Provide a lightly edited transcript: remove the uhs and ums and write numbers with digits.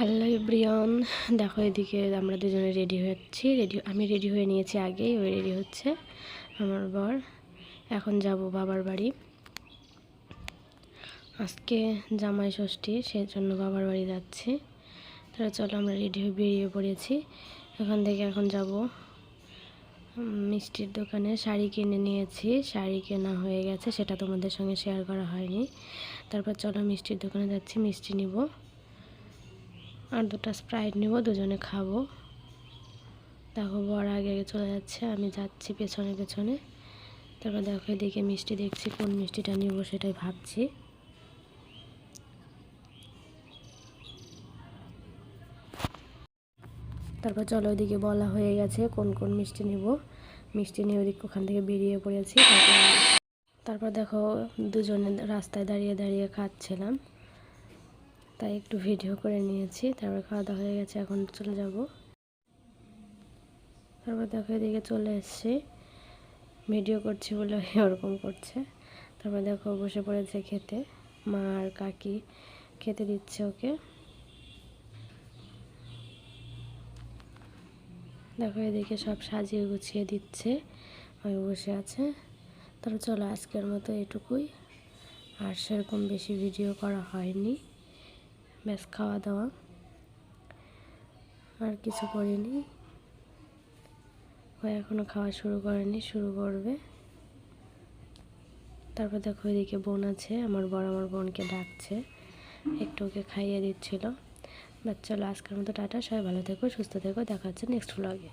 Hello everyone, দেখো এদিকে আমরা দুজনে রেডি হচ্ছি। আমি রেডি হয়ে নিয়েছি আগেই, ওই রেডি হচ্ছে আমার বর। এখন যাব বাবার বাড়ি, আজকে জামাই ষষ্ঠী, সেই জন্য বাবার বাড়ি যাচ্ছি। তাহলে চলো আমরা রেডি হয়ে বেরিয়ে পড়েছি। এখন যাব মিষ্টির দোকানে। শাড়ি কিনে নিয়েছি, শাড়ি কেনা হয়ে গেছে, সেটা তোমাদের সঙ্গে শেয়ার করা হয়নি। তারপর চলো মিষ্টির দোকানে যাচ্ছি, মিষ্টি নিব আর দুটো স্প্রাইট নেব, দুজনে খাবো। দেখো বর আগে আগে চলে যাচ্ছে, আমি যাচ্ছি পেছনে পেছনে। তারপর দেখো এদিকে মিষ্টি দেখছি, কোন মিষ্টিটা নিব সেটাই ভাবছি। তারপর চলো ওইদিকে বলা হয়ে গেছে কোন কোন মিষ্টি নিব। মিষ্টি নিয়ে ওদিকে ওখান থেকে বেরিয়ে পড়েছি। তারপর দেখো দুজনে রাস্তায় দাঁড়িয়ে দাঁড়িয়ে খাচ্ছিলাম, তাই একটু ভিডিও করে নিয়েছি। তারপর খাওয়া দাওয়া হয়ে গেছে, এখন চলে যাব। তারপর দেখো এদিকে চলে এসেছি, ভিডিও করছি বলে ওরকম করছে। তারপর দেখো বসে পড়েছে খেতে, মা আর কাকি খেতে দিচ্ছে ওকে। দেখো এদিকে সব সাজিয়ে গুছিয়ে দিচ্ছে, ওই বসে আছে। তারপর চলো আজকের মতো এটুকুই, আর সেরকম বেশি ভিডিও করা হয়নি, ব্যাস খাওয়া দাওয়া, আর কিছু করিনি। ও এখনও খাওয়া শুরু করেনি, শুরু করবে। তারপর দেখো এদিকে বোন আছে, আমার বর আমার বোনকে ডাকছে, একটু ওকে খাইয়ে দিচ্ছিল। বাচ্চা, আজকের মতো টাটা, সবাই ভালো থেকো, সুস্থ থেকো, দেখা হচ্ছে নেক্সট ব্লগে।